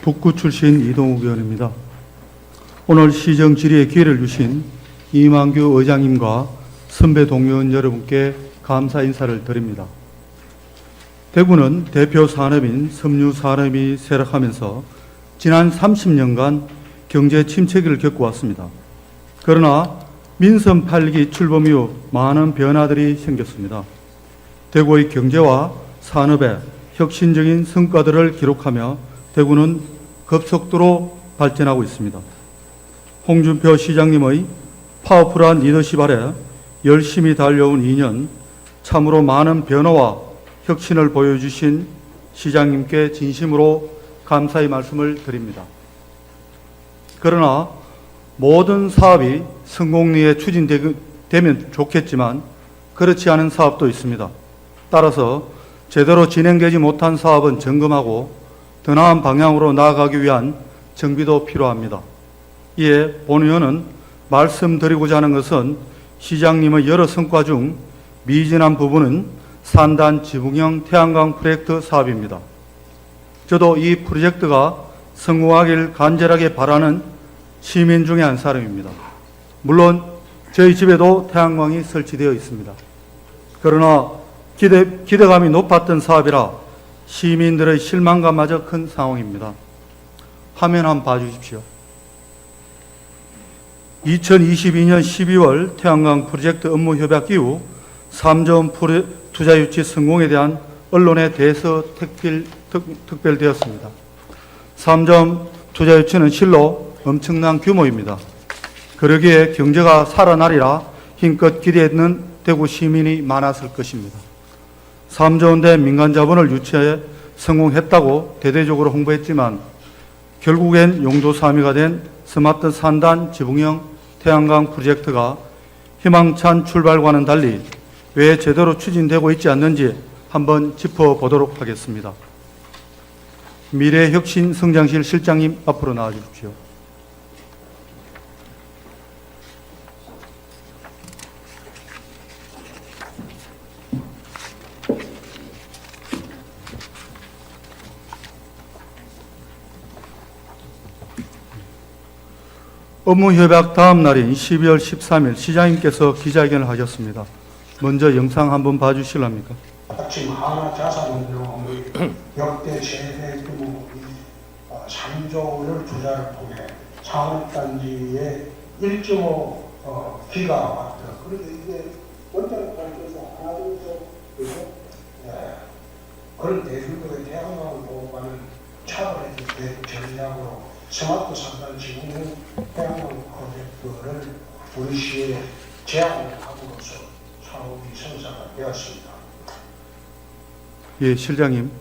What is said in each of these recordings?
북구 출신 이동욱 의원입니다. 오늘 시정 질의의 기회를 주신 이만규 의장님과 선배 동료원 여러분께 감사 인사를 드립니다. 대구는 대표 산업인 섬유 산업이 쇠락하면서 지난 30년간 경제 침체기를 겪어왔습니다. 그러나 민선 8기 출범 이후 많은 변화들이 생겼습니다. 대구의 경제와 산업의 혁신적인 성과들을 기록하며 대구는 급속도로 발전하고 있습니다. 홍준표 시장님의 파워풀한 리더십 아래 열심히 달려온 2년, 참으로 많은 변화와 혁신을 보여주신 시장님께 진심으로 감사의 말씀을 드립니다. 그러나 모든 사업이 성공리에 추진되면 좋겠지만 그렇지 않은 사업도 있습니다. 따라서 제대로 진행되지 못한 사업은 점검하고 더 나은 방향으로 나아가기 위한 정비도 필요합니다. 이에 본 의원은 말씀드리고자 하는 것은 시장님의 여러 성과 중 미진한 부분은 산단 지붕형 태양광 프로젝트 사업입니다. 저도 이 프로젝트가 성공하길 간절하게 바라는 시민 중에 한 사람입니다. 물론 저희 집에도 태양광이 설치되어 있습니다. 그러나 기대감이 높았던 사업이라 시민들의 실망감마저 큰 상황입니다. 화면 한번 봐주십시오. 2022년 12월 태양광 프로젝트 업무 협약 이후 3조 원 투자 유치 성공에 대한 언론의 대서 특별되었습니다. 3조 원 투자 유치는 실로 엄청난 규모입니다. 그러기에 경제가 살아나리라 힘껏 기대했는 대구 시민이 많았을 것입니다. 3조 원대 민간 자본을 유치해 성공했다고 대대적으로 홍보했지만 결국엔 용도사미가 된 스마트 산단 지붕형 태양광 프로젝트가 희망찬 출발과는 달리 왜 제대로 추진되고 있지 않는지 한번 짚어보도록 하겠습니다. 미래혁신성장실 실장님 앞으로 나와 주십시오. 업무협약 다음 날인 12월 13일 시장님께서 기자회견을 하셨습니다. 먼저 영상 한번 봐주실랍니까? 지금 하나자산운용의 역대 최대 규모 3조 원을 투자를 통해 산업단지에 1.5 기가와트. 그런데 이게 원자력 발전소 하나 둘셋 그런 대규모의 태양광을 보호하는 차원의 전략으로 스마트 산단 지붕형 태양광 프로젝트를 우리 시에 제안을 함으로써 사업이 성사되었습니다. 예, 실장님.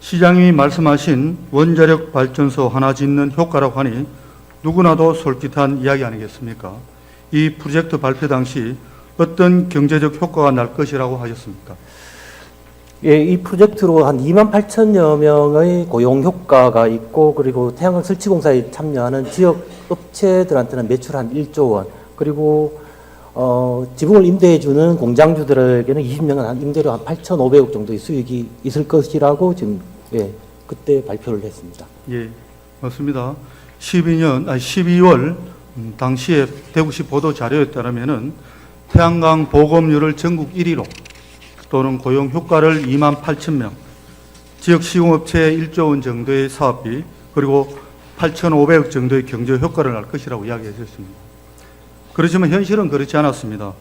시장님이 말씀하신 원자력 발전소 하나 짓는 효과라고 하니 누구나도 솔깃한 이야기 아니겠습니까? 이 프로젝트 발표 당시 어떤 경제적 효과가 날 것이라고 하셨습니까? 예, 이 프로젝트로 한 28,000여 명의 고용 효과가 있고, 그리고 태양광 설치 공사에 참여하는 지역 업체들한테는 매출 한 1조 원, 그리고 지붕을 임대해주는 공장주들에게는 20년간 한 임대료 한 8,500억 정도의 수익이 있을 것이라고 지금 그때 발표를 했습니다. 예, 맞습니다. 12월 당시에 대구시 보도 자료에 따르면은 태양광 보급률을 전국 1위로 또는 고용 효과를 28,000명, 지역 시공업체에 1조 원 정도의 사업비, 그리고 8,500억 정도의 경제 효과를 낼 것이라고 이야기하셨습니다. 그렇지만 현실은 그렇지 않았습니다.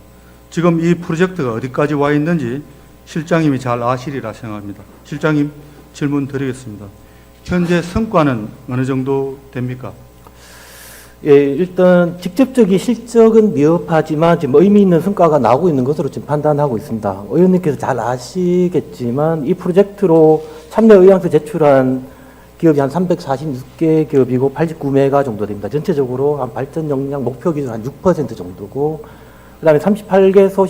지금 이 프로젝트가 어디까지 와 있는지 실장님이 잘 아시리라 생각합니다. 실장님 질문 드리겠습니다. 현재 성과는 어느 정도 됩니까? 예, 일단 직접적인 실적은 미흡하지만 지금 의미 있는 성과가 나오고 있는 것으로 지금 판단하고 있습니다. 의원님께서 잘 아시겠지만 이 프로젝트로 참여 의향서 제출한 기업이 한 346개 기업이고 89메가 정도 됩니다. 전체적으로 한 발전 용량 목표 기준 한 6% 정도고, 그 다음에 38개소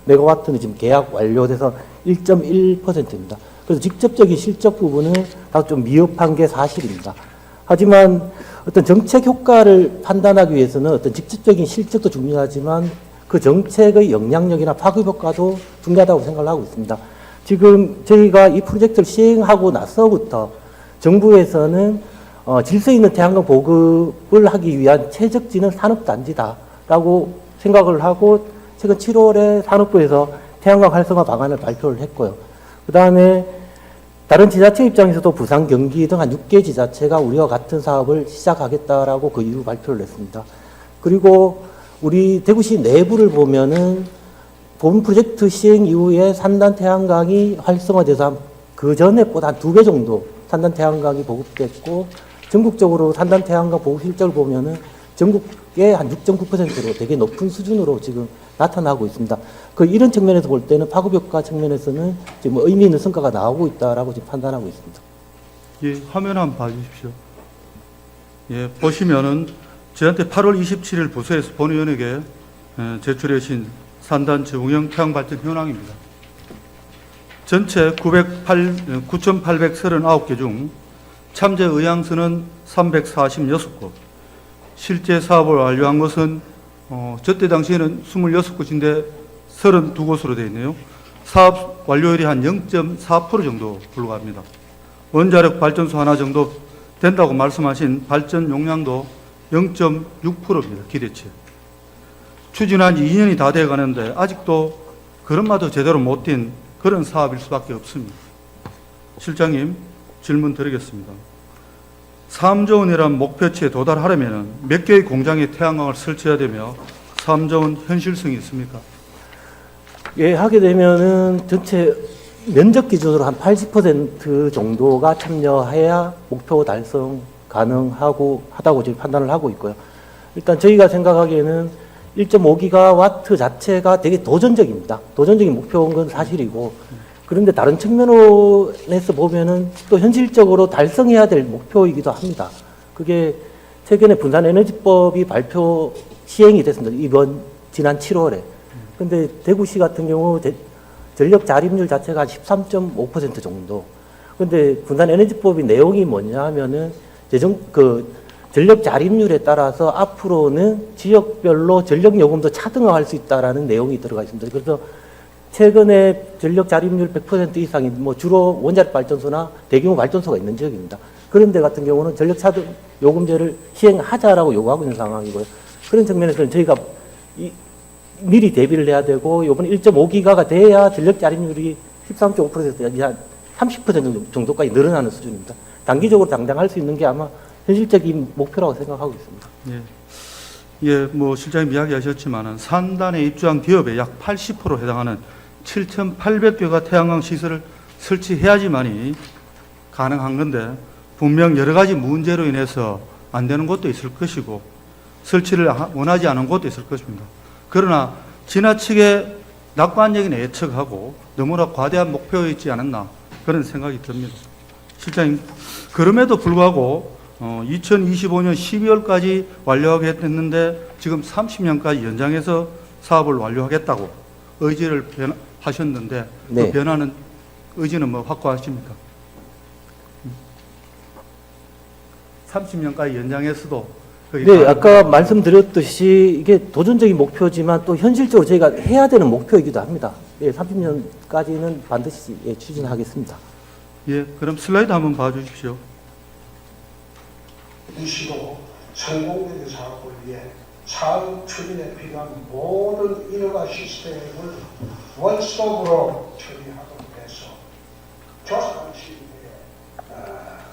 16.5메가와트는 지금 계약 완료돼서 1.1%입니다. 그래서 직접적인 실적 부분은 다소 좀 미흡한 게 사실입니다. 하지만 어떤 정책 효과를 판단하기 위해서는 어떤 직접적인 실적도 중요하지만 그 정책의 영향력이나 파급 효과도 중요하다고 생각을 하고 있습니다. 지금 저희가 이 프로젝트를 시행하고 나서부터 정부에서는 질서 있는 태양광 보급을 하기 위한 최적지는 산업단지다라고 생각을 하고 최근 7월에 산업부에서 태양광 활성화 방안을 발표를 했고요. 그 다음에 다른 지자체 입장에서도 부산, 경기 등 한 6개 지자체가 우리와 같은 사업을 시작하겠다라고 그 이후 발표를 했습니다. 그리고 우리 대구시 내부를 보면은 본 프로젝트 시행 이후에 산단 태양광이 활성화돼서 그 전에보다 한 2배 정도 산단 태양광이 보급됐고, 전국적으로 산단 태양광 보급 실적을 보면은 전국의 한 6.9%로 되게 높은 수준으로 지금 나타나고 있습니다. 이런 측면에서 볼 때는 파급 효과 측면에서는 지금 의미 있는 성과가 나오고 있다라고 지금 판단하고 있습니다. 예, 화면 한번 봐주십시오. 예, 보시면은 저한테 8월 27일 부서에서 본의원에게 제출해 주신 산단 제공형 태양발전 현황입니다. 전체 9,839개 중 참제 의향서는 346곳, 실제 사업을 완료한 것은 저때 당시에는 26곳인데 32곳으로 되어 있네요. 사업 완료율이 한 0.4% 정도 불과합니다. 원자력 발전소 하나 정도 된다고 말씀하신 발전 용량도 0.6%입니다. 기대치. 추진한 지 2년이 다 돼 가는데 아직도 걸음마도 제대로 못 뛴 그런 사업일 수밖에 없습니다. 실장님, 질문 드리겠습니다. 3조 원이란 목표치에 도달하려면 몇 개의 공장에 태양광을 설치해야 되며 3조 원 현실성이 있습니까? 예, 하게 되면은 전체 면적 기준으로 한 80% 정도가 참여해야 목표 달성 가능하다고 지금 판단을 하고 있고요. 일단 저희가 생각하기에는 1.5기가와트 자체가 되게 도전적입니다. 도전적인 목표인 건 사실이고, 그런데 다른 측면에서 보면은 또 현실적으로 달성해야 될 목표이기도 합니다. 그게 최근에 분산에너지법이 시행이 됐습니다. 지난 7월에. 근데 대구시 같은 경우 전력 자립률 자체가 13.5% 정도. 근데 분산에너지법의 내용이 뭐냐 하면은 전력 자립률에 따라서 앞으로는 지역별로 전력 요금도 차등화할 수 있다라는 내용이 들어가 있습니다. 그래서 최근에 전력 자립률 100% 이상이 주로 원자력 발전소나 대규모 발전소가 있는 지역입니다. 그런 데 같은 경우는 전력 차등 요금제를 시행하자라고 요구하고 있는 상황이고요. 그런 측면에서는 저희가 미리 대비를 해야 되고, 이번에 1.5기가가 돼야 전력 자립률이 13.5%에서 한 30% 정도까지 늘어나는 수준입니다. 단기적으로 당장 할 수 있는 게 아마 현실적인 목표라고 생각하고 있습니다. 예, 실장님 이야기하셨지만은 산단에 입주한 기업의 약 80% 해당하는 7,800개가 태양광 시설을 설치해야지만이 가능한 건데, 분명 여러 가지 문제로 인해서 안 되는 곳도 있을 것이고 설치를 원하지 않은 곳도 있을 것입니다. 그러나 지나치게 낙관적인 예측하고 너무나 과대한 목표였지 않았나 그런 생각이 듭니다. 실장님, 그럼에도 불구하고 2025년 12월까지 완료하겠는데 지금 30년까지 연장해서 사업을 완료하겠다고 의지를 하셨는데, 네. 그 변화는 의지는 확고하십니까? 30년까지 연장해서도 네, 아까 말씀드렸듯이 이게 도전적인 목표지만 또 현실적으로 저희가 해야 되는 목표이기도 합니다. 예, 30년까지는 반드시 추진하겠습니다. 예, 그럼 슬라이드 한번 봐주십시오. 이 시도 성공적인 사업을 위해 사업 추진에 필요한 모든 인허가 시스템을 원스톱으로 처리하도록 해서 조사한 시기에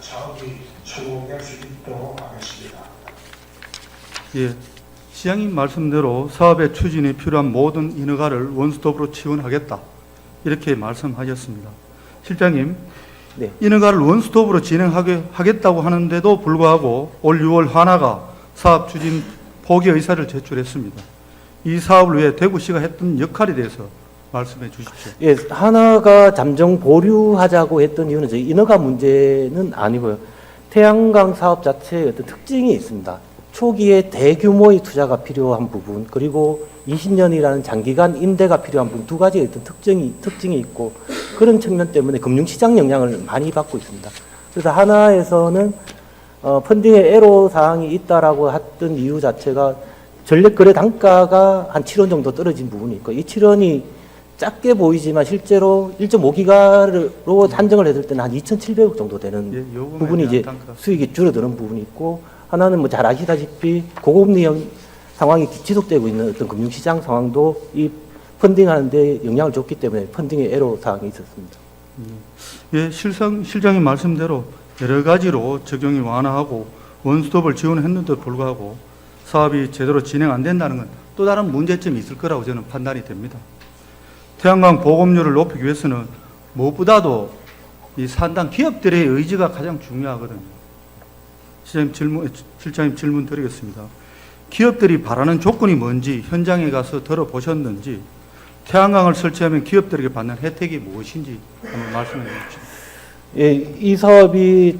사업이 성공될 수 있도록 하겠습니다. 예, 시장님 말씀대로 사업의 추진에 필요한 모든 인허가를 원스톱으로 지원하겠다, 이렇게 말씀하셨습니다. 실장님, 네. 인허가를 원스톱으로 진행하겠다고 하는데도 불구하고 올 6월 하나가 사업 추진 포기 의사를 제출했습니다. 이 사업을 위해 대구시가 했던 역할에 대해서 말씀해 주십시오. 예, 하나가 잠정 보류하자고 했던 이유는 저희 인허가 문제는 아니고요. 태양광 사업 자체의 어떤 특징이 있습니다. 초기에 대규모의 투자가 필요한 부분, 그리고 20년이라는 장기간 임대가 필요한 부분, 두 가지의 어떤 특징이 있고, 그런 측면 때문에 금융시장 영향을 많이 받고 있습니다. 그래서 하나에서는 펀딩의 애로 사항이 있다라고 했던 이유 자체가 전력 거래 단가가 한 7원 정도 떨어진 부분이 있고, 이 7원이 작게 보이지만 실제로 1.5기가로 산정을 했을 때는 한 2,700억 정도 되는 예, 요금에 부분이 대한 이제 단가. 수익이 줄어드는 부분이 있고, 하나는 뭐 잘 아시다시피 고금리 상황이 지속되고 있는 어떤 금융시장 상황도 이 펀딩하는데 영향을 줬기 때문에 펀딩의 애로 사항이 있었습니다. 예, 실장님 말씀대로 여러 가지로 적용이 완화하고 원스톱을 지원했는데도 불구하고 사업이 제대로 진행 안 된다는 건 또 다른 문제점이 있을 거라고 저는 판단이 됩니다. 태양광 보급률을 높이기 위해서는 무엇보다도 이 산당 기업들의 의지가 가장 중요하거든요. 실장님 질문 드리겠습니다. 기업들이 바라는 조건이 뭔지 현장에 가서 들어보셨는지, 태양광을 설치하면 기업들에게 받는 혜택이 무엇인지 한번 말씀해 주십시오. 예, 이 사업이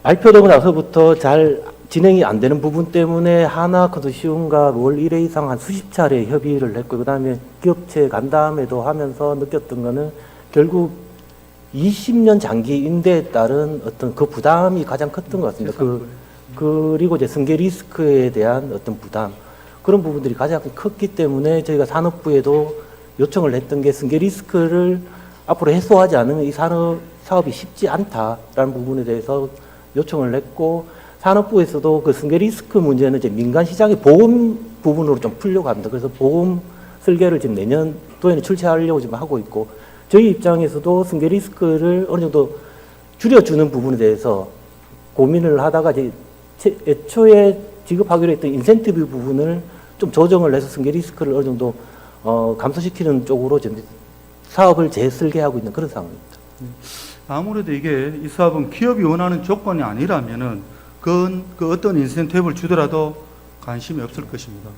발표되고 나서부터 잘 진행이 안 되는 부분 때문에 하나컨소시엄과 월 1회 이상 한 수십 차례 협의를 했고, 그 다음에 기업체 간담회도 하면서 느꼈던 거는 결국 20년 장기 임대에 따른 어떤 그 부담이 가장 컸던 것 같습니다. 그리고 이제 승계 리스크에 대한 어떤 부담, 그런 부분들이 가장 컸기 때문에 저희가 산업부에도 요청을 했던 게 승계 리스크를 앞으로 해소하지 않으면 이 사업이 쉽지 않다라는 부분에 대해서 요청을 했고, 산업부에서도 그 승계 리스크 문제는 이제 민간 시장의 보험 부분으로 좀 풀려고 합니다. 그래서 보험 설계를 지금 내년도에는 출시하려고 지금 하고 있고, 저희 입장에서도 승계 리스크를 어느 정도 줄여주는 부분에 대해서 고민을 하다가 이제 애초에 지급하기로 했던 인센티브 부분을 좀 조정을 해서 승계 리스크를 어느 정도 감소시키는 쪽으로 지금 사업을 재설계하고 있는 그런 상황입니다. 아무래도 이 사업은 기업이 원하는 조건이 아니라면은 그 어떤 인센티브를 주더라도 관심이 없을 것입니다.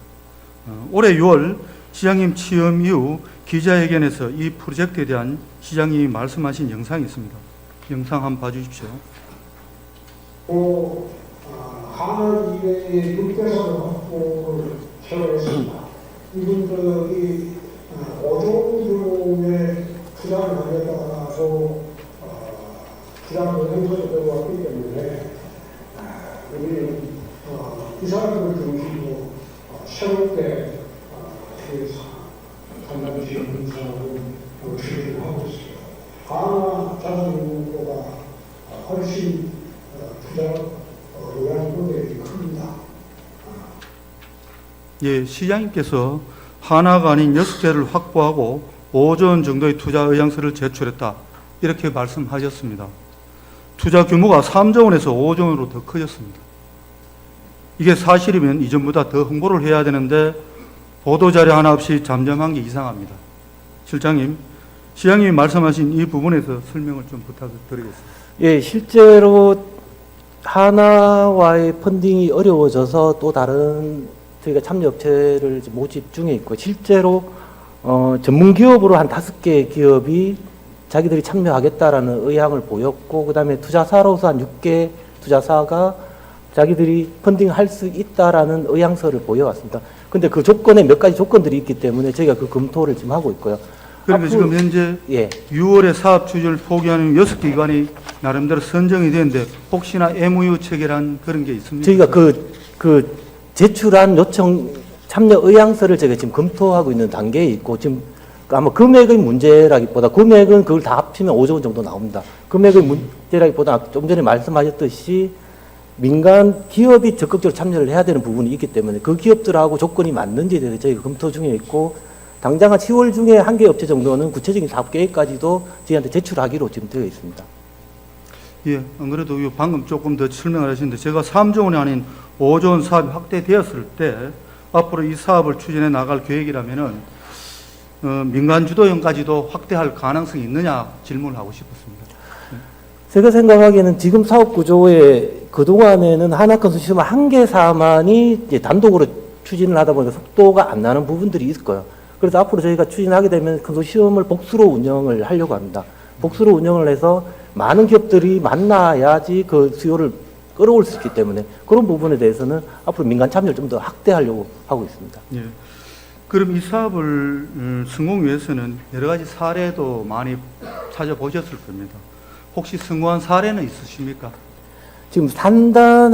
올해 6월 시장님 취임 이후 기자회견에서 이 프로젝트에 대한 시장님이 말씀하신 영상이 있습니다. 영상 한번 봐주십시오. 하늘 이외의 6개선 확보를 제로했습니다. 이분들이 5조 규모의 투자를 하겠다고 투자를 행사를 왔기 때문에 우리 이 사람들을 중심으로 새롭게 판단지는 사업을 추진을 하고 있습니다. 하나 자산운용보다 훨씬 투자 영향력이 큽니다. 예, 시장님께서 하나가 아닌 6개를 확보하고 5조 원 정도의 투자 의향서를 제출했다, 이렇게 말씀하셨습니다. 투자 규모가 3조 원에서 5조 원으로 더 커졌습니다. 이게 사실이면 이전보다 더 홍보를 해야 되는데 보도자료 하나 없이 잠잠한 게 이상합니다. 실장님, 시장님이 말씀하신 이 부분에서 설명을 좀 부탁드리겠습니다. 예, 실제로 하나와의 펀딩이 어려워져서 또 다른 저희가 참여업체를 모집 중에 있고, 실제로 전문 기업으로 한 5개 기업이 자기들이 참여하겠다라는 의향을 보였고, 그 다음에 투자사로서 한 6개 투자사가 자기들이 펀딩할 수 있다라는 의향서를 보여왔습니다. 근데 그 조건에 몇 가지 조건들이 있기 때문에 저희가 그 검토를 지금 하고 있고요. 그러면 지금 현재 예. 6월에 사업 추진을 포기하는 6개 기관이 나름대로 선정이 되는데 혹시나 MOU 체결한 그런 게 있습니까? 저희가 그 제출한 요청 참여 의향서를 저희가 지금 검토하고 있는 단계에 있고, 지금 아마 금액의 문제라기보다, 금액은 그걸 다 합치면 5조 원 정도 나옵니다. 금액의 문제라기보다 좀 전에 말씀하셨듯이 민간 기업이 적극적으로 참여를 해야 되는 부분이 있기 때문에 그 기업들하고 조건이 맞는지에 대해서 저희가 검토 중에 있고, 당장 한 10월 중에 한 개 업체 정도는 구체적인 사업 계획까지도 저희한테 제출하기로 지금 되어 있습니다. 예, 안 그래도 방금 조금 더 설명을 하시는데, 제가 3조 원이 아닌 5조 원 사업이 확대되었을 때 앞으로 이 사업을 추진해 나갈 계획이라면은 민간 주도형까지도 확대할 가능성이 있느냐 질문을 하고 싶었습니다. 제가 생각하기에는 지금 사업 구조에 그동안에는 하나컨소시엄 한 개사만이 이제 단독으로 추진을 하다 보니까 속도가 안 나는 부분들이 있을 거예요. 그래서 앞으로 저희가 추진하게 되면 컨소시엄을 복수로 운영을 하려고 합니다. 복수로 운영을 해서 많은 기업들이 만나야지 그 수요를 끌어올 수 있기 때문에 그런 부분에 대해서는 앞으로 민간 참여를 좀 더 확대하려고 하고 있습니다. 예. 그럼 이 사업을 성공 위해서는 여러 가지 사례도 많이 찾아보셨을 겁니다. 혹시 성공한 사례는 있으십니까? 지금 산단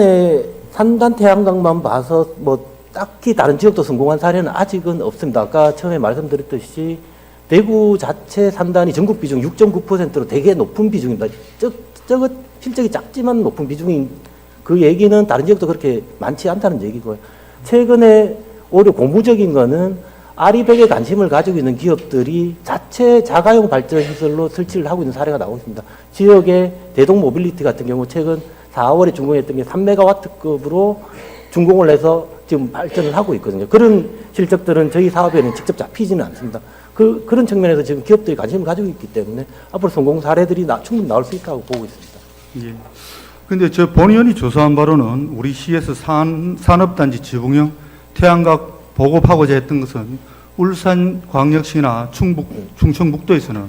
태양광만 봐서 뭐 딱히 다른 지역도 성공한 사례는 아직은 없습니다. 아까 처음에 말씀드렸듯이 대구 자체 산단이 전국 비중 6.9%로 되게 높은 비중입니다. 저거 실적이 작지만 높은 비중인 그 얘기는 다른 지역도 그렇게 많지 않다는 얘기고요. 최근에 오히려 고무적인 거는 아리백에 관심을 가지고 있는 기업들이 자체 자가용 발전시설로 설치를 하고 있는 사례가 나오고 있습니다. 지역의 대동 모빌리티 같은 경우 최근 4월에 준공했던 게 3메가와트급으로 준공을 해서 지금 발전을 하고 있거든요. 그런 실적들은 저희 사업에는 직접 잡히지는 않습니다. 그런 측면에서 지금 기업들이 관심을 가지고 있기 때문에 앞으로 성공 사례들이 충분히 나올 수 있다고 보고 있습니다. 예. 근데 저 본의원이 조사한 바로는 우리 시에서 산업단지 지붕형 태양광 보급하고자 했던 것은 울산광역시나 충청북도에서는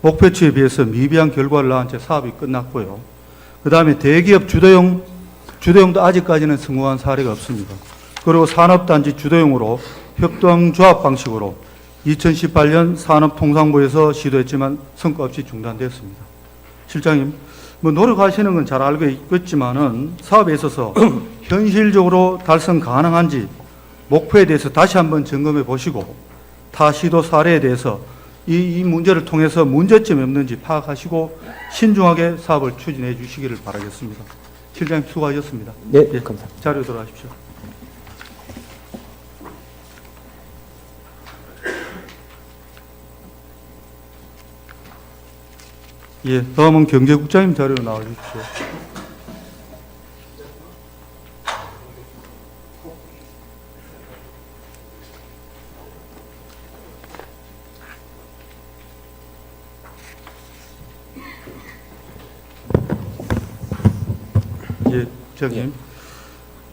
목표치에 비해서 미비한 결과를 낳은 채 사업이 끝났고요. 그 다음에 대기업 주도용도 아직까지는 성공한 사례가 없습니다. 그리고 산업단지 주도용으로 협동조합 방식으로 2018년 산업통상부에서 시도했지만 성과 없이 중단되었습니다. 실장님, 뭐 노력하시는 건 잘 알고 있겠지만은 사업에 있어서 현실적으로 달성 가능한지 목표에 대해서 다시 한번 점검해 보시고 타 시도 사례에 대해서 이 문제를 통해서 문제점이 없는지 파악하시고 신중하게 사업을 추진해 주시기를 바라겠습니다. 실장님 수고하셨습니다. 네, 감사합니다. 자료 들어가십시오. 예, 다음은 경제국장님 자료 나와 주십시오. 예, 국장님.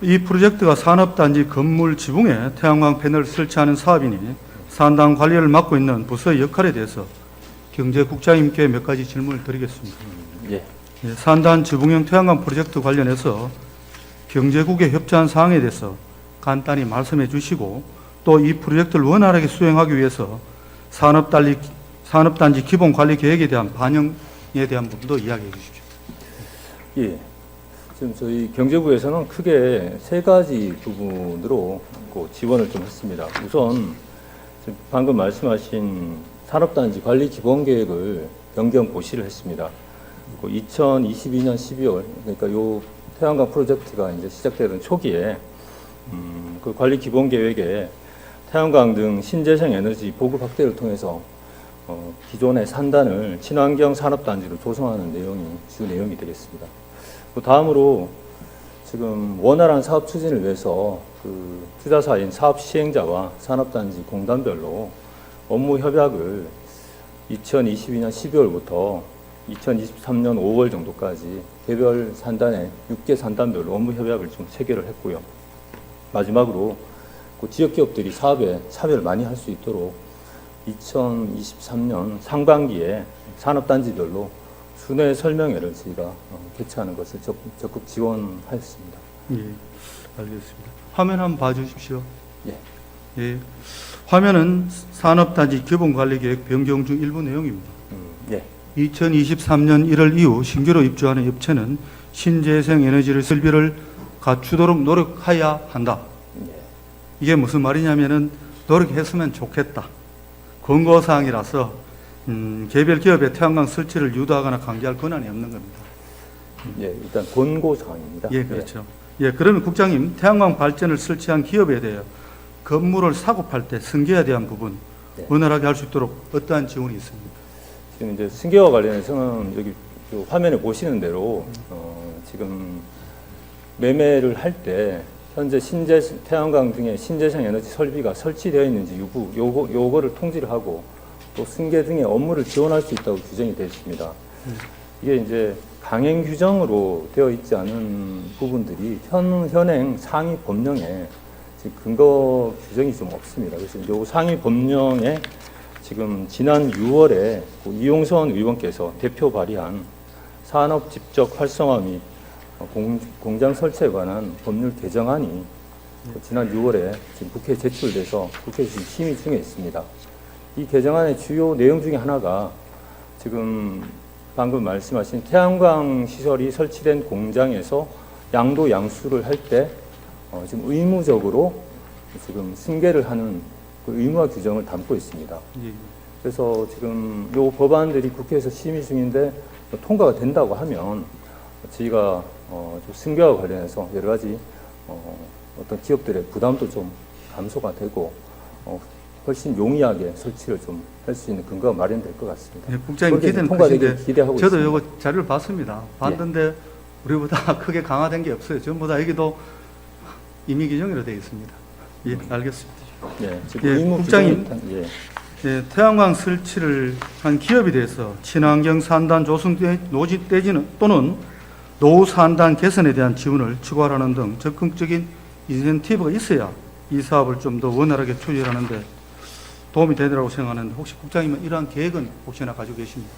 이 프로젝트가 산업단지 건물 지붕에 태양광 패널을 설치하는 사업이니 산단 관리를 맡고 있는 부서의 역할에 대해서 경제국장님께 몇 가지 질문을 드리겠습니다. 예. 예, 산단 지붕형 태양광 프로젝트 관련해서 경제국에 협조한 사항에 대해서 간단히 말씀해 주시고 또 이 프로젝트를 원활하게 수행하기 위해서 산업단지 기본 관리 계획에 대한 반영에 대한 부분도 이야기해 주십시오. 예. 지금 저희 경제부에서는 크게 세 가지 부분으로 지원을 좀 했습니다. 우선 지금 방금 말씀하신 산업단지 관리 기본 계획을 변경 고시를 했습니다. 2022년 12월, 그러니까 요 태양광 프로젝트가 이제 시작되던 초기에 그 관리 기본 계획에 태양광 등 신재생 에너지 보급 확대를 통해서 기존의 산단을 친환경 산업단지로 조성하는 내용이 주 내용이 되겠습니다. 그 다음으로 지금 원활한 사업 추진을 위해서 그 투자사인 사업 시행자와 산업단지 공단별로 업무 협약을 2022년 12월부터 2023년 5월 정도까지 개별 산단에 6개 산단별로 업무 협약을 좀 체결을 했고요. 마지막으로 그 지역 기업들이 사업에 참여를 많이 할 수 있도록 2023년 상반기에 산업단지별로 순회 설명회를 저희가 개최하는 것을 적극 지원하였습니다. 예, 알겠습니다. 화면 한번 봐주십시오. 예. 예, 화면은 산업단지 기본관리계획 변경 중 일부 내용입니다. 예. 2023년 1월 이후 신규로 입주하는 업체는 신재생 에너지를 설비를 갖추도록 노력해야 한다. 예. 이게 무슨 말이냐면은 노력했으면 좋겠다. 권고사항이라서 개별 기업의 태양광 설치를 유도하거나 강제할 권한이 없는 겁니다. 예, 일단 권고 사항입니다. 예, 그렇죠. 예, 그러면 국장님, 태양광 발전을 설치한 기업에 대해 건물을 사고 팔 때 승계에 대한 부분 네. 원활하게 할 수 있도록 어떠한 지원이 있습니까? 지금 이제 승계와 관련해서는 여기 그 화면에 보시는 대로 지금 매매를 할 때 현재 태양광 등의 신재생 에너지 설비가 설치되어 있는지 요거를 통지를 하고 또 승계 등의 업무를 지원할 수 있다고 규정이 되어 있습니다. 이게 이제 강행 규정으로 되어 있지 않은 부분들이 현행 상위 법령에 지금 근거 규정이 좀 없습니다. 그래서 요 상위 법령에 지금 지난 6월에 이용선 의원께서 대표 발의한 산업 집적 활성화 및 공장 설치에 관한 법률 개정안이 지난 6월에 지금 국회에 제출돼서 국회에서 지금 심의 중에 있습니다. 이 개정안의 주요 내용 중에 하나가 지금 방금 말씀하신 태양광 시설이 설치된 공장에서 양도 양수를 할 때 지금 의무적으로 지금 승계를 하는 그 의무화 규정을 담고 있습니다. 예. 그래서 지금 요 법안들이 국회에서 심의 중인데 통과가 된다고 하면 저희가 좀 승계와 관련해서 여러 가지 어떤 기업들의 부담도 좀 감소가 되고 훨씬 용이하게 설치를 좀 할 수 있는 근거가 마련될 것 같습니다. 네, 국장님 그렇게 기대는 통과되길 크신데 기대하고 저도 있습니다. 이거 자료를 봤습니다. 봤는데 우리보다 크게 강화된 게 없어요. 전부 다 여기도 임의 규정으로 되어 있습니다. 예, 알겠습니다. 예, 지금 예, 의무 국장님. 규정이 예. 예, 태양광 설치를 한 기업에 대해서 친환경 산단 조성 노지 떼지는 또는 노후 산단 개선에 대한 지원을 추구하라는 등 적극적인 인센티브가 있어야 이 사업을 좀 더 원활하게 추진하는데 도움이 되리라고 생각하는데 혹시 국장님은 이러한 계획은 혹시나 가지고 계십니까?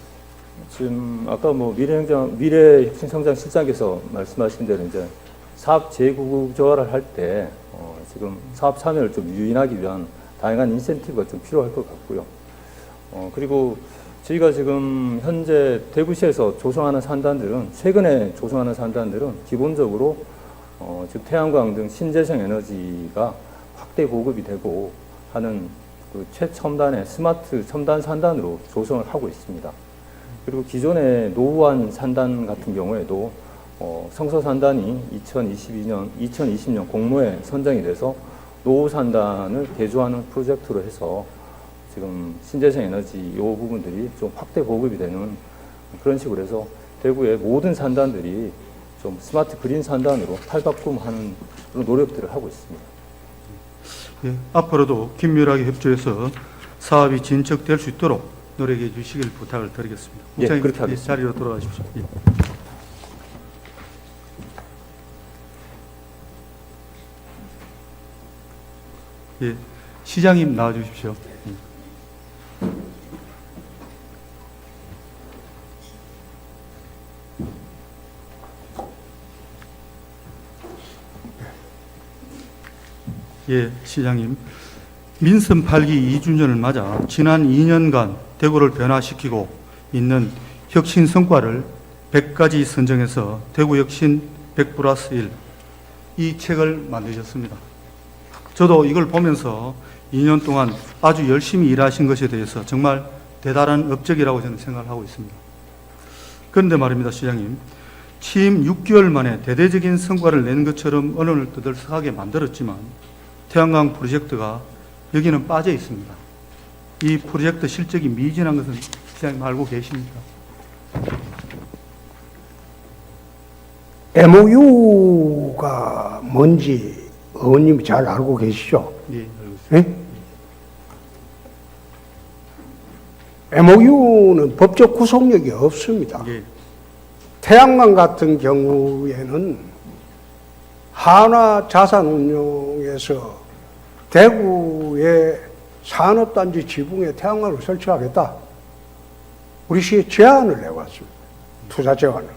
지금 아까 뭐 미래혁신성장실장께서 말씀하신 대로 이제 사업 재구조화를 할 때 지금 사업 참여를 좀 유인하기 위한 다양한 인센티브가 좀 필요할 것 같고요. 그리고 저희가 지금 현재 대구시에서 조성하는 산단들은 최근에 조성하는 산단들은 기본적으로 지금 태양광 등 신재생 에너지가 확대 보급이 되고 하는 그 최첨단의 스마트 첨단 산단으로 조성을 하고 있습니다. 그리고 기존의 노후한 산단 같은 경우에도 성서 산단이 2020년 공모에 선정이 돼서 노후 산단을 개조하는 프로젝트로 해서 지금 신재생 에너지 이 부분들이 좀 확대 보급이 되는 그런 식으로 해서 대구의 모든 산단들이 좀 스마트 그린 산단으로 탈바꿈하는 그런 노력들을 하고 있습니다. 예, 앞으로도 긴밀하게 협조해서 사업이 진척될 수 있도록 노력해 주시길 부탁을 드리겠습니다. 예, 국장님, 그렇게 하겠습니다. 자리로 돌아가십시오. 예. 예, 시장님 나와 주십시오. 예, 시장님. 민선 8기 2주년을 맞아 지난 2년간 대구를 변화시키고 있는 혁신 성과를 100가지 선정해서 대구 혁신 100+1 이 책을 만드셨습니다. 저도 이걸 보면서 2년 동안 아주 열심히 일하신 것에 대해서 정말 대단한 업적이라고 저는 생각을 하고 있습니다. 그런데 말입니다, 시장님. 취임 6개월 만에 대대적인 성과를 낸 것처럼 언론을 떠들썩하게 만들었지만 태양광 프로젝트가 여기는 빠져 있습니다. 이 프로젝트 실적이 미진한 것은 시장님 알고 계십니까? MOU가 뭔지 의원님이 잘 알고 계시죠? 예, 알고 있습니다. 예? MOU는 법적 구속력이 없습니다. 예, 태양광 같은 경우에는 한화자산운용에서 대구의 산업단지 지붕에 태양광을 설치하겠다. 우리 시에 제안을 내왔습니다. 투자 제안을.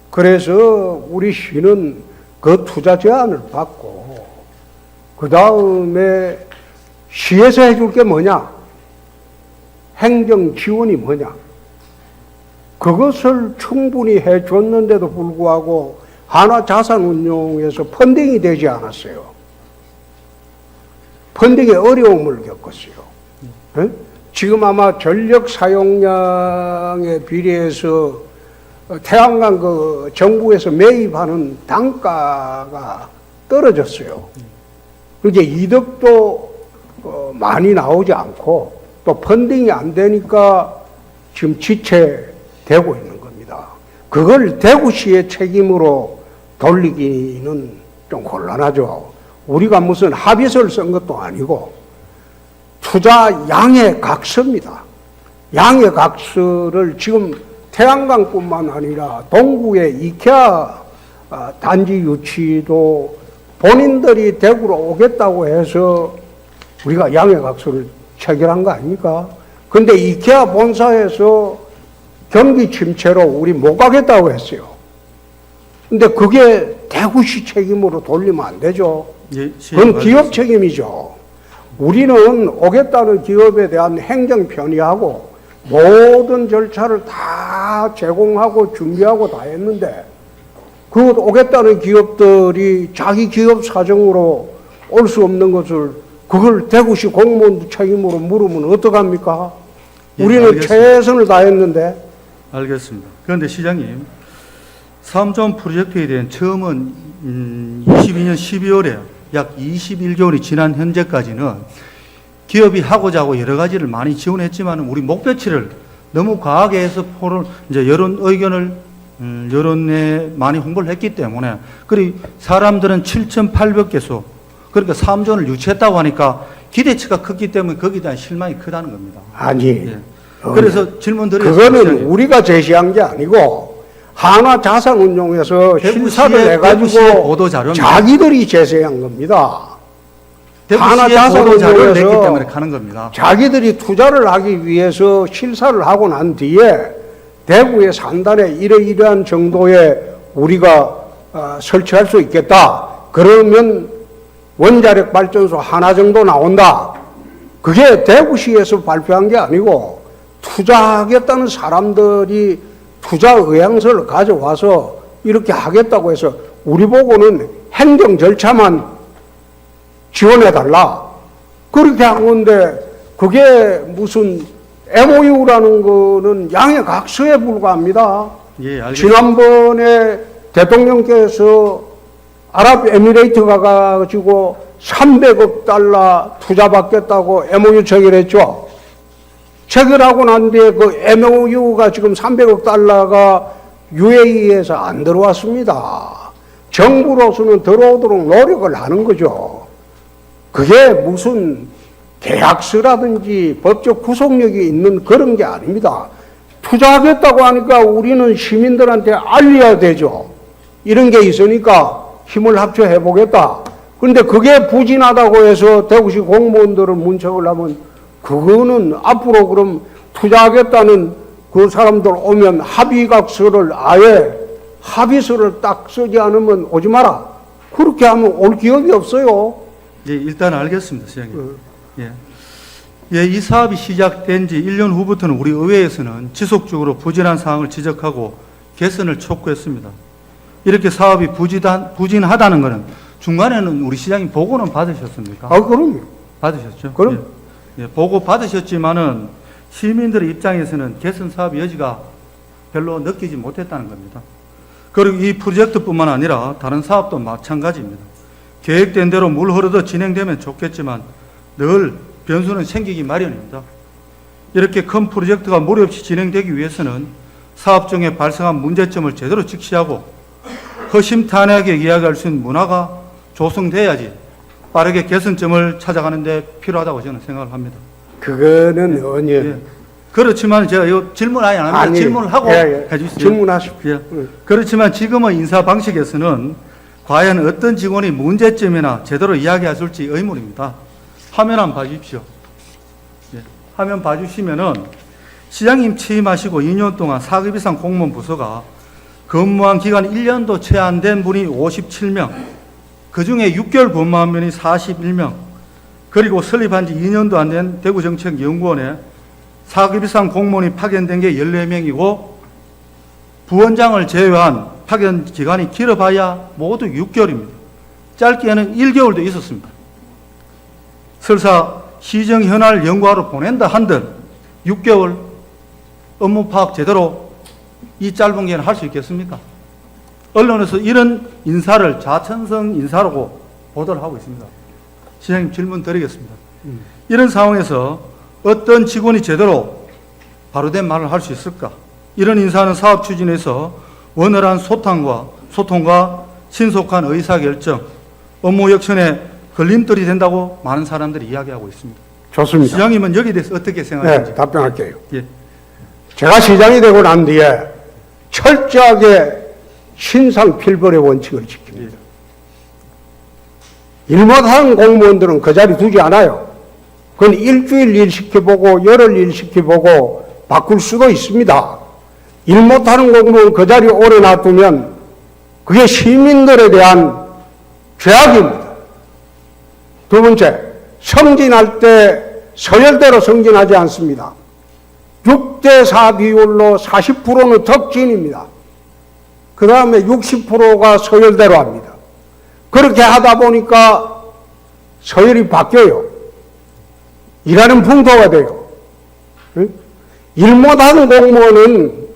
그래서 우리 시는 그 투자 제안을 받고 그 다음에 시에서 해줄 게 뭐냐? 행정 지원이 뭐냐? 그것을 충분히 해줬는데도 불구하고 한화자산운용에서 펀딩이 되지 않았어요. 펀딩에 어려움을 겪었어요. 네? 지금 아마 전력 사용량에 비례해서 태양광 그 정부에서 매입하는 단가가 떨어졌어요. 이제 이득도 많이 나오지 않고 또 펀딩이 안 되니까 지금 지체되고 있는 겁니다. 그걸 대구시의 책임으로 돌리기는 좀 곤란하죠. 우리가 무슨 합의서를 쓴 것도 아니고 투자 양해각서입니다. 양해각서를 지금 태양광뿐만 아니라 동구의 이케아 단지 유치도 본인들이 대구로 오겠다고 해서 우리가 양해각서를 체결한 거 아닙니까? 근데 이케아 본사에서 경기 침체로 우리 못 가겠다고 했어요. 근데 그게 대구시 책임으로 돌리면 안 되죠. 예, 그건 기업 책임이죠. 우리는 오겠다는 기업에 대한 행정 편의하고 모든 절차를 다 제공하고 준비하고 다 했는데 그 오겠다는 기업들이 자기 기업 사정으로 올 수 없는 것을 그걸 대구시 공무원 책임으로 물으면 어떡합니까? 예, 우리는 알겠습니다. 최선을 다했는데. 알겠습니다. 그런데 시장님, 3점 프로젝트에 대한 처음은 22년 12월에 약 21개월이 지난 현재까지는 기업이 하고자 하고 여러 가지를 많이 지원했지만 우리 목표치를 너무 과하게 해서 이제 여론 의견을 여론에 많이 홍보를 했기 때문에 그리고 사람들은 7,800개소 그러니까 3존을 유치했다고 하니까 기대치가 컸기 때문에 거기에 대한 실망이 크다는 겁니다. 아니. 예. 그래서 질문 드리겠습니다. 그거는 시장님. 우리가 제시한 게 아니고 한화 자산운용에서 심사를 대구시의 해가지고 보도자료입니다. 자기들이 제시한 겁니다. 하나 대구시의 자산운용에서 보도자료를 냈기 때문에 가는 겁니다. 자기들이 투자를 하기 위해서 실사를 하고 난 뒤에 대구의 산단에 이러이러한 정도의 우리가 설치할 수 있겠다. 그러면 원자력 발전소 하나 정도 나온다. 그게 대구시에서 발표한 게 아니고 투자하겠다는 사람들이 투자 의향서를 가져와서 이렇게 하겠다고 해서 우리 보고는 행정 절차만 지원해달라. 그렇게 한 건데 그게 무슨 MOU라는 거는 양해각서에 불과합니다. 예, 알겠습니다. 지난번에 대통령께서 아랍에미레이트 가가지고 300억 달러 투자받겠다고 MOU 체결했죠. 체결하고 난 뒤에 그 MOU가 지금 300억 달러가 UAE에서 안 들어왔습니다. 정부로서는 들어오도록 노력을 하는 거죠. 그게 무슨 계약서라든지 법적 구속력이 있는 그런 게 아닙니다. 투자하겠다고 하니까 우리는 시민들한테 알려야 되죠. 이런 게 있으니까 힘을 합쳐 해보겠다. 그런데 그게 부진하다고 해서 대구시 공무원들을 문책을 하면 그거는 앞으로 그럼 투자하겠다는 그 사람들 오면 합의각서를 아예 합의서를 딱 쓰지 않으면 오지 마라. 그렇게 하면 올 기업이 없어요. 예, 일단 알겠습니다, 시장님. 예. 예, 이 사업이 시작된 지 1년 후부터는 우리 의회에서는 지속적으로 부진한 사항을 지적하고 개선을 촉구했습니다. 이렇게 사업이 부진하다는 것은 중간에는 우리 시장님 보고는 받으셨습니까? 아, 그럼요. 받으셨죠? 그럼. 예, 보고 받으셨지만은 시민들의 입장에서는 개선 사업의 여지가 별로 느끼지 못했다는 겁니다. 그리고 이 프로젝트뿐만 아니라 다른 사업도 마찬가지입니다. 계획된 대로 물 흐르듯 진행되면 좋겠지만 늘 변수는 생기기 마련입니다. 이렇게 큰 프로젝트가 무리 없이 진행되기 위해서는 사업 중에 발생한 문제점을 제대로 직시하고 허심탄회하게 이야기할 수 있는 문화가 조성돼야지 빠르게 개선점을 찾아가는 데 필요하다고 저는 생각을 합니다. 그거는 언제 예. 그렇지만 제가 이 질문 아예 안 합니다. 아니, 질문을 하고 해주시죠. 질문하십시오. 예. 그렇지만 지금의 인사 방식에서는 과연 어떤 직원이 문제점이나 제대로 이야기했을지 의문입니다. 화면 한번 봐주십시오. 예. 화면 봐주시면은 시장님 취임하시고 2년 동안 4급 이상 공무원 부서가 근무한 기간 1년도 채 안 된 분이 57명, 그 중에 6개월 근무한 분이 41명, 그리고 설립한 지 2년도 안 된 대구정책연구원에 4급 이상 공무원이 파견된 게 14명이고 부원장을 제외한 파견 기간이 길어봐야 모두 6개월입니다. 짧게는 1개월도 있었습니다. 설사 시정 현안을 연구하러 보낸다 한들 6개월 업무 파악 제대로 이 짧은 기간에 할 수 있겠습니까? 언론에서 이런 인사를 자천성 인사라고 보도를 하고 있습니다. 시장님 질문 드리겠습니다. 이런 상황에서 어떤 직원이 제대로 바로된 말을 할 수 있을까? 이런 인사는 사업 추진에서 원활한 소통과 신속한 의사결정, 업무 혁신에 걸림돌이 된다고 많은 사람들이 이야기하고 있습니다. 좋습니다. 시장님은 여기에 대해서 어떻게 생각하시는지? 네, 답변할게요. 예. 제가 시장이 되고 난 뒤에 철저하게 신상필벌의 원칙을 지킵니다. 일 못하는 공무원들은 그 자리 두지 않아요. 그건 일주일 일 시켜보고 열흘 일 시켜보고 바꿀 수도 있습니다. 일 못하는 공무원 그 자리 오래 놔두면 그게 시민들에 대한 죄악입니다. 두 번째, 승진할 때 서열대로 승진하지 않습니다. 6대4 비율로 40%는 덕진입니다. 그 다음에 60%가 서열대로 합니다. 그렇게 하다 보니까 서열이 바뀌어요. 일하는 풍토가 돼요. 일 못하는 공무원은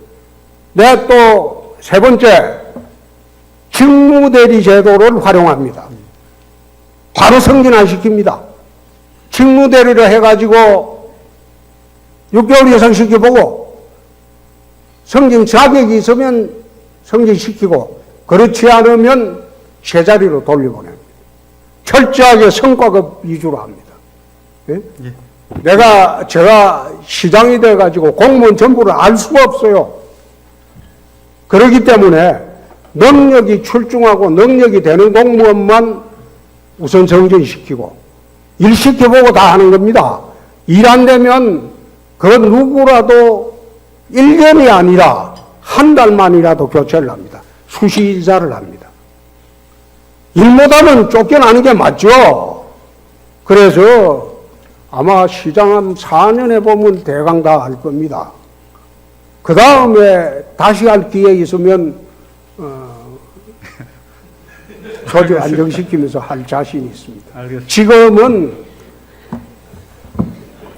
내가 또 세 번째, 직무대리 제도를 활용합니다. 바로 승진화시킵니다. 직무대리를 해가지고 6개월 이상 시켜보고 승진 자격이 있으면 승진시키고 그렇지 않으면 제자리로 돌려보냅니다. 철저하게 성과급 위주로 합니다. 예? 제가 시장이 돼가지고 공무원 전부를 알 수가 없어요. 그렇기 때문에 능력이 출중하고 능력이 되는 공무원만 우선 정진시키고 일 시켜보고 다 하는 겁니다. 일 안 되면 그 누구라도 1년이 아니라 한 달만이라도 교체를 합니다. 수시 이사를 합니다. 일 못하면 쫓겨나는 게 맞죠. 그래서 아마 시장 한 4년 해보면 대강 다 할 겁니다. 그 다음에 다시 할 기회 있으면 조직 안정시키면서 할 자신이 있습니다. 알겠습니다. 지금은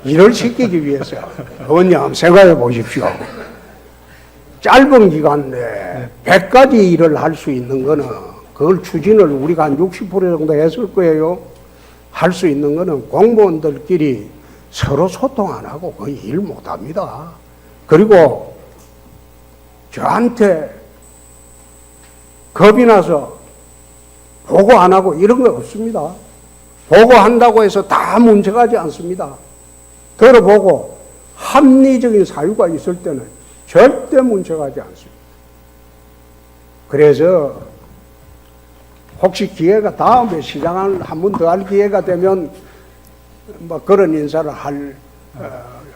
일을 시키기 위해서 의원님 생각해 보십시오. 짧은 기간 내에 100가지 일을 할 수 있는 거는 그걸 추진을 우리가 한 60% 정도 했을 거예요. 할 수 있는 거는 공무원들끼리 서로 소통 안 하고 거의 일 못 합니다. 그리고 저한테 겁이 나서 보고 안 하고 이런 거 없습니다. 보고한다고 해서 다 문제가지 않습니다. 들어보고 합리적인 사유가 있을 때는 절대 문제가지 않습니다. 그래서 혹시 기회가 다음에 시장을 한 번 더 할 기회가 되면 뭐 그런 인사를 할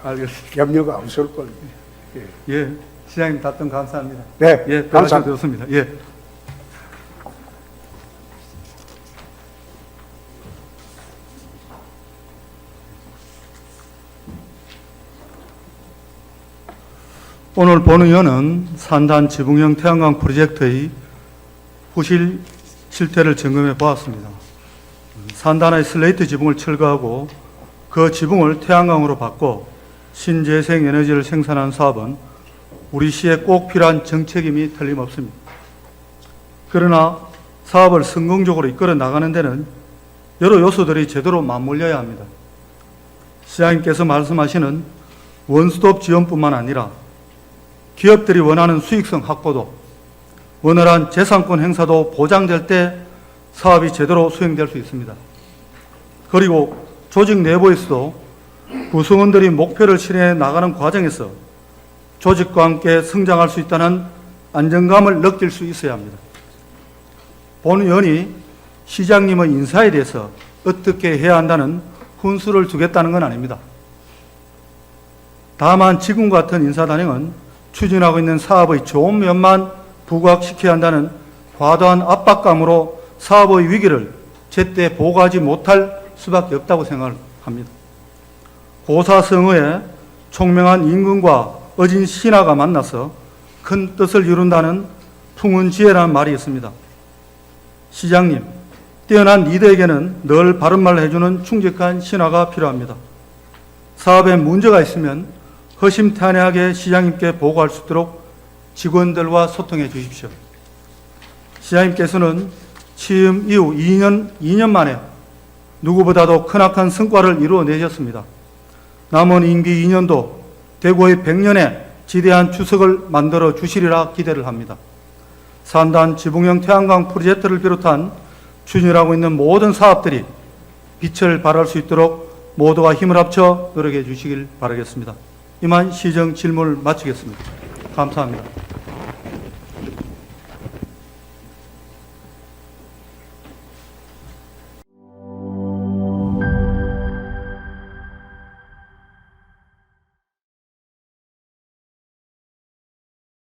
알겠습니다. 염려가 없을 겁니다. 예, 시장님 답변 감사합니다. 네, 예, 감사합니다. 들었습니다. 예. 오늘 본 의원은 산단 지붕형 태양광 프로젝트의 부실 실태를 점검해 보았습니다. 산단의 슬레이트 지붕을 철거하고 그 지붕을 태양광으로 바꿔 신재생 에너지를 생산하는 사업은 우리 시에 꼭 필요한 정책임이 틀림없습니다. 그러나 사업을 성공적으로 이끌어 나가는 데는 여러 요소들이 제대로 맞물려야 합니다. 시장님께서 말씀하시는 원스톱 지원뿐만 아니라 기업들이 원하는 수익성 확보도, 원활한 재산권 행사도 보장될 때 사업이 제대로 수행될 수 있습니다. 그리고 조직 내부에서도 구성원들이 목표를 실현해 나가는 과정에서 조직과 함께 성장할 수 있다는 안정감을 느낄 수 있어야 합니다. 본 의원이 시장님의 인사에 대해서 어떻게 해야 한다는 훈수를 두겠다는 건 아닙니다. 다만 지금과 같은 인사단행은 추진하고 있는 사업의 좋은 면만 부각시켜야 한다는 과도한 압박감으로 사업의 위기를 제때 보고하지 못할 수밖에 없다고 생각합니다. 고사성어에 총명한 임금과 어진 신하가 만나서 큰 뜻을 이룬다는 풍운지혜라는 말이 있습니다. 시장님, 뛰어난 리더에게는 늘 바른 말을 해주는 충직한 신하가 필요합니다. 사업에 문제가 있으면 허심탄회하게 시장님께 보고할 수 있도록 직원들과 소통해 주십시오. 시장님께서는 취임 이후 2년 만에 누구보다도 크나큰 성과를 이루어내셨습니다. 남은 임기 2년도 대구의 100년에 지대한 추석을 만들어 주시리라 기대를 합니다. 산단 지붕형 태양광 프로젝트를 비롯한 추진하고 있는 모든 사업들이 빛을 발할 수 있도록 모두가 힘을 합쳐 노력해 주시길 바라겠습니다. 이만 시정 질문을 마치겠습니다. 감사합니다.